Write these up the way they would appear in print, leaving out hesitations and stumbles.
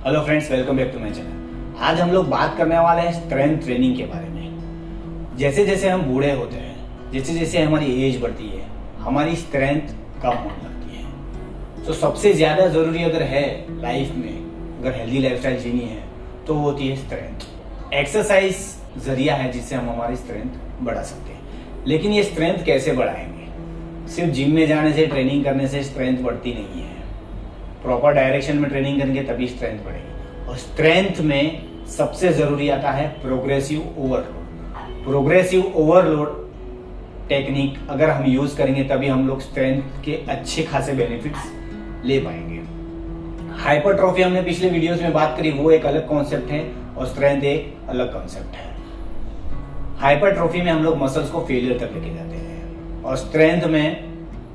Hello friends, welcome back to my channel. आज हम लोग बात करने वाले हैं स्ट्रेंथ ट्रेनिंग के बारे में। जैसे जैसे हम बूढ़े होते हैं, जैसे जैसे हमारी एज बढ़ती है, हमारी स्ट्रेंथ कम होने लगती है। तो सबसे ज़्यादा ज़रूरी अगर है लाइफ में, अगर हेल्दी लाइफस्टाइल जीनी है तो वो होती है स्ट्रेंथ। एक्सरसाइज जरिया है जिससे हम हमारी स्ट्रेंथ बढ़ा सकते हैं। लेकिन ये स्ट्रेंथ कैसे बढ़ाएंगे? सिर्फ जिम में जाने से, ट्रेनिंग करने से स्ट्रेंथ बढ़ती नहीं है। प्रॉपर डायरेक्शन में ट्रेनिंग करेंगे तभी स्ट्रेंथ बढ़ेगी। और स्ट्रेंथ में सबसे ज़रूरी आता है progressive overload. Progressive overload technique अगर हम यूज़ करेंगे तभी हम लोग स्ट्रेंथ के अच्छे खासे बेनिफिट्स ले पाएंगे। हाइपरट्रॉफी हमने पिछले वीडियोस में बात करी, वो एक अलग कॉन्सेप्ट है और स्ट्रेंथ एक अलग कॉन्सेप्ट है। हाइपरट्रॉफी में हम लोग मसल्स को फेलियर तक लेके जाते हैं और स्ट्रेंथ में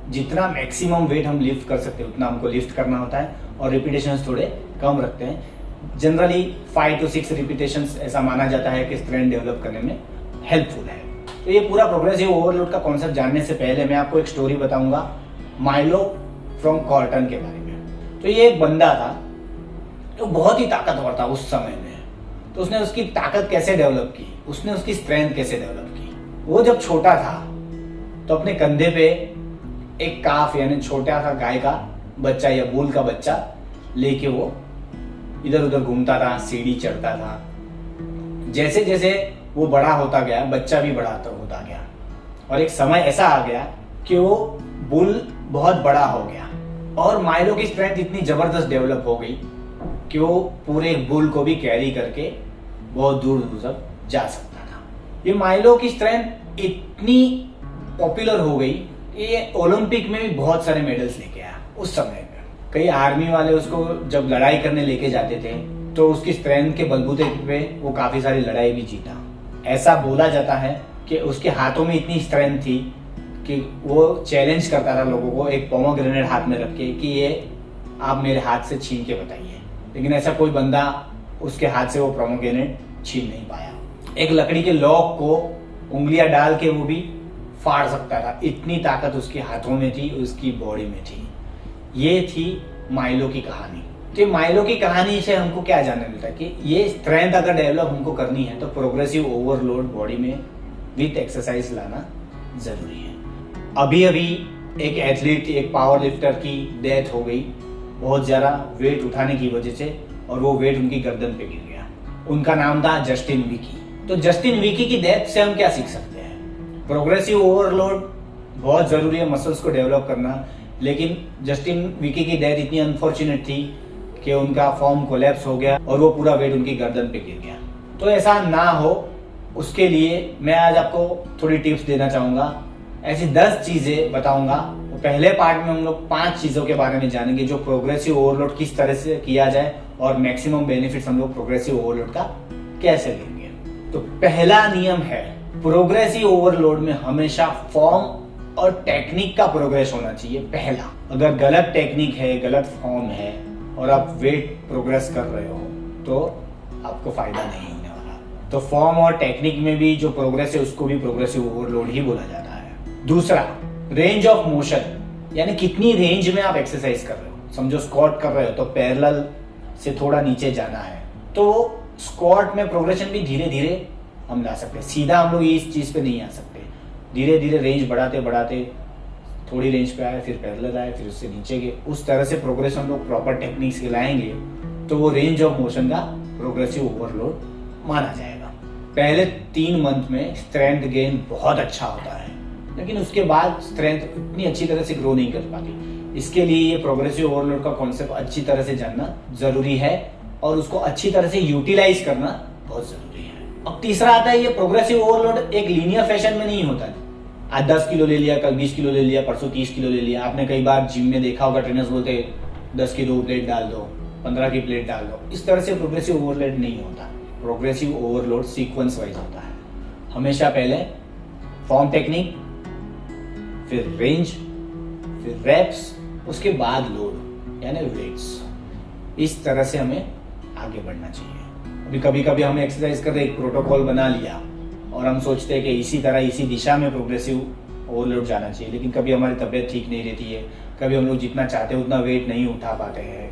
जितना मैक्सिमम वेट हम लिफ्ट कर सकते हैं उतना हमको लिफ्ट करना होता है और रिपीटेशंस थोड़े कम रखते हैं। जनरली 5 to 6 रिपीटेशंस ऐसा माना जाता है कि स्ट्रेंथ डेवलप करने में हेल्पफुल है। तो ये पूरा प्रोग्रेसिव ओवरलोड का कॉन्सेप्ट जानने से पहले मैं आपको एक स्टोरी बताऊंगा माइलो फ्रॉम कॉर्टन के बारे में। तो ये एक बंदा था तो बहुत ही ताकतवर था उस समय में। तो उसने उसकी ताकत कैसे डेवलप की, उसने उसकी स्ट्रेंथ कैसे डेवलप की। वो जब छोटा था तो अपने कंधे पे एक काफ यानी छोटा सा गाय का बच्चा या बूल का बच्चा लेके वो इधर उधर घूमता था, सीढ़ी चढ़ता था। जैसे जैसे वो बड़ा होता गया, बच्चा भी बड़ा होता गया और एक समय ऐसा आ गया कि वो बुल बहुत बड़ा हो गया और माइलो की स्ट्रेंथ इतनी जबरदस्त डेवलप हो गई कि वो पूरे बुल को भी कैरी करके बहुत दूर दूर तक जा सकता था। ये माइलो की स्ट्रेंथ इतनी पॉपुलर हो गई, ये ओलंपिक में भी बहुत सारे मेडल्स लेके आया उस समय में। कई आर्मी वाले उसको जब लड़ाई करने लेके जाते थे तो उसकी स्ट्रेंथ के बलबूते पे वो काफी सारी लड़ाई भी जीता। ऐसा बोला जाता है कि उसके हाथों में इतनी स्ट्रेंथ थी कि वो चैलेंज करता था लोगों को एक पोमोग्रेनेट हाथ में रख के कि ये आप मेरे हाथ से छीन के बताइए। लेकिन ऐसा कोई बंदा उसके हाथ से वो पोमोग्रेनेट छीन नहीं पाया। एक लकड़ी के लॉक को उंगलियां डाल के वो भी फाड़ सकता था, इतनी ताकत उसके हाथों में थी, उसकी बॉडी में थी। ये थी माइलो की कहानी। तो माइलो की कहानी से हमको क्या जानने मिलता है कि ये स्ट्रेंथ अगर डेवलप हमको करनी है तो प्रोग्रेसिव ओवरलोड बॉडी में विथ एक्सरसाइज लाना जरूरी है। अभी अभी एक एथलीट, एक पावर लिफ्टर की डेथ हो गई बहुत ज़्यादा वेट उठाने की वजह से, और वो वेट उनकी गर्दन पे गिर गया। उनका नाम था जस्टिन विकी। तो जस्टिन विकी की डेथ से हम क्या सीख सकते हैं? प्रोग्रेसिव ओवरलोड बहुत ज़रूरी है मसल्स को डेवलप करना। लेकिन जस्टिन विकी की डेथ इतनी अनफॉर्चुनेट थी कि उनका फॉर्म कोलैप्स हो गया और वो पूरा वेट उनकी गर्दन पे गिर गया। तो ऐसा ना हो उसके लिए मैं आज आपको थोड़ी टिप्स देना चाहूँगा। ऐसी 10 चीज़ें बताऊँगा। तो पहले पार्ट में हम लोग 5 चीज़ों के बारे में जानेंगे जो प्रोग्रेसिव ओवरलोड किस तरह से किया जाए और मैक्सिमम बेनिफिट्स हम लोग प्रोग्रेसिव ओवरलोड का कैसे लेंगे। तो पहला नियम है, प्रोग्रेसिव ओवरलोड में हमेशा फॉर्म और टेक्निक का प्रोग्रेस होना चाहिए। पहला, अगर गलत टेक्निक है, गलत फॉर्म है और आप वेट प्रोग्रेस कर रहे हो तो आपको फायदा नहीं होने वाला। तो फॉर्म और टेक्निक में भी जो प्रोग्रेस है उसको भी प्रोग्रेसिव ओवरलोड ही बोला जाता है। दूसरा, रेंज ऑफ मोशन, यानी कितनी रेंज में आप एक्सरसाइज कर रहे हो। समझो स्क्वाट कर रहे हो तो पैरेलल से थोड़ा नीचे जाना है, तो स्क्वाट में प्रोग्रेशन भी धीरे धीरे हम ला सकते हैं। सीधा हम लोग इस चीज़ पे नहीं आ सकते। धीरे धीरे रेंज बढ़ाते बढ़ाते थोड़ी रेंज पे आए, फिर पैरेलल आए, फिर उससे नीचे गए। उस तरह से प्रोग्रेस हम लोग प्रॉपर टेक्निक्स से लाएंगे तो वो रेंज ऑफ मोशन का प्रोग्रेसिव ओवरलोड माना जाएगा। पहले 3 मंथ में स्ट्रेंथ गेन बहुत अच्छा होता है, लेकिन उसके बाद स्ट्रेंथ इतनी अच्छी तरह से ग्रो नहीं कर पाती। इसके लिए ये प्रोग्रेसिव ओवरलोड का कॉन्सेप्ट अच्छी तरह से जानना जरूरी है और उसको अच्छी तरह से यूटिलाइज करना बहुत जरूरी है। अब तीसरा आता है, ये प्रोग्रेसिव ओवरलोड एक लीनियर फैशन में नहीं होता है। आज 10 किलो ले लिया, कल 20 किलो ले लिया, परसों 30 किलो ले लिया। आपने कई बार जिम में देखा होगा, ट्रेनर्स बोलते हैं 10 की 2 प्लेट डाल दो, 15 की प्लेट डाल दो। इस तरह से प्रोग्रेसिव ओवरलोड नहीं होता। प्रोग्रेसिव ओवरलोड सीक्वेंस वाइज होता है। हमेशा पहले फॉर्म टेक्निक, फिर रेंज, फिर रेप्स, उसके बाद लोड यानी वेट्स। इस तरह से हमें आगे बढ़ना चाहिए। अभी कभी कभी हम एक्सरसाइज कर रहे, एक प्रोटोकॉल बना लिया और हम सोचते हैं कि इसी तरह इसी दिशा में प्रोग्रेसिव ओवरलोड जाना चाहिए। लेकिन कभी हमारी तबीयत ठीक नहीं रहती है, कभी हम लोग जितना चाहते हैं उतना वेट नहीं उठा पाते हैं,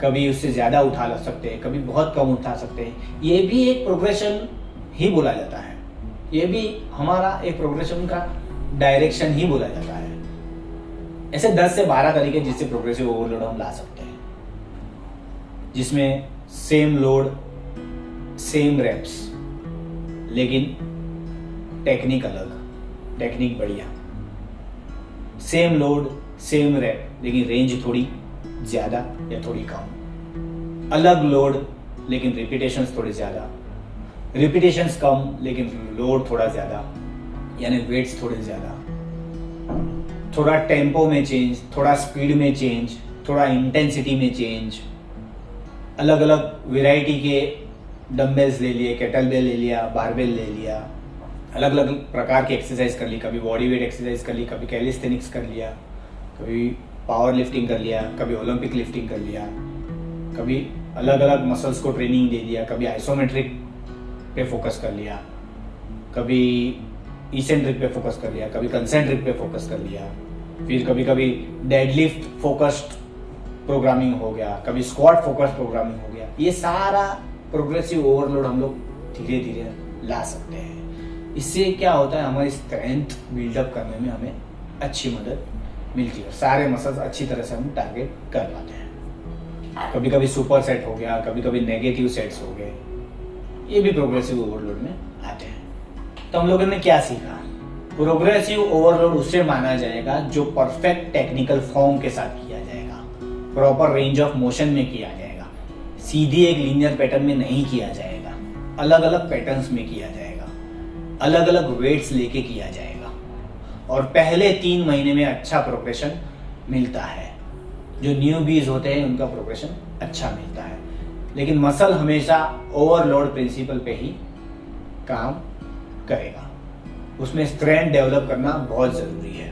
कभी उससे ज़्यादा उठा सकते हैं, कभी बहुत कम उठा सकते हैं। ये भी एक प्रोग्रेशन ही बोला जाता है, ये भी हमारा एक प्रोग्रेशन का डायरेक्शन ही बोला जाता है। ऐसे 10 से 12 तरीके जिससे प्रोग्रेसिव ओवरलोड हम ला सकते हैं, जिसमें सेम लोड सेम रेप्स, लेकिन टेक्निक अलग, टेक्निक बढ़िया। सेम लोड सेम रैप लेकिन रेंज थोड़ी ज़्यादा या थोड़ी कम। अलग लोड लेकिन रिपीटेशंस थोड़ी ज़्यादा, रिपीटेशंस कम लेकिन लोड थोड़ा ज़्यादा, यानी वेट्स थोड़े ज़्यादा। थोड़ा टेम्पो में चेंज, थोड़ा स्पीड में चेंज, थोड़ा इंटेंसिटी में चेंज। अलग अलग वेराइटी के डम्बल्स ले लिए, केटलबेल ले लिया, बारबेल ले लिया, अलग अलग प्रकार की एक्सरसाइज कर ली। कभी बॉडी वेट एक्सरसाइज कर ली, कभी कैलिस्थेनिक्स कर लिया, कभी पावर लिफ्टिंग कर लिया, कभी ओलंपिक लिफ्टिंग कर लिया, कभी अलग अलग मसल्स को ट्रेनिंग दे दिया, कभी आइसोमेट्रिक पे फोकस कर लिया, कभी इसेंट्रिक पे फोकस कर लिया, कभी कंसेंट्रिक पे फोकस कर लिया, फिर कभी कभी डेडलिफ्ट फोकस्ड प्रोग्रामिंग हो गया, कभी स्क्वाट फोकस्ड प्रोग्रामिंग हो गया। ये सारा प्रोग्रेसिव ओवरलोड हम लोग धीरे धीरे ला सकते हैं। इससे क्या होता है, हमारी स्ट्रेंथ बिल्डअप करने में हमें अच्छी मदद मिलती है, सारे मसल्स अच्छी तरह से हम टारगेट कर पाते हैं। कभी कभी सुपर सेट हो गया, कभी कभी नेगेटिव सेट्स हो गए, ये भी प्रोग्रेसिव ओवरलोड में आते हैं। तो हम लोगों ने क्या सीखा? प्रोग्रेसिव ओवरलोड उसे माना जाएगा जो परफेक्ट टेक्निकल फॉर्म के साथ किया जाएगा, प्रॉपर रेंज ऑफ मोशन में किया जाएगा, सीधी एक लीनियर पैटर्न में नहीं किया जाएगा, अलग अलग पैटर्न्स में किया जाएगा, अलग अलग वेट्स लेके किया जाएगा, और पहले 3 महीने में अच्छा प्रोग्रेशन मिलता है। जो न्यूबीज होते हैं उनका प्रोग्रेशन अच्छा मिलता है, लेकिन मसल हमेशा ओवरलोड प्रिंसिपल पे ही काम करेगा। उसमें स्ट्रेंथ डेवलप करना बहुत ज़रूरी है,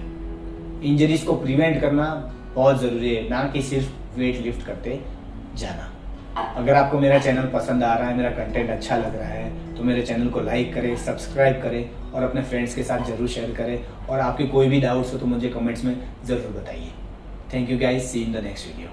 इंजरीज को प्रिवेंट करना बहुत ज़रूरी है, ना कि सिर्फ वेट लिफ्ट करते जाना। अगर आपको मेरा चैनल पसंद आ रहा है, मेरा कंटेंट अच्छा लग रहा है, तो मेरे चैनल को लाइक करें, सब्सक्राइब करें और अपने फ्रेंड्स के साथ ज़रूर शेयर करें। और आपके कोई भी डाउट्स हो तो मुझे कमेंट्स में ज़रूर बताइए। Thank you guys, see in the next video.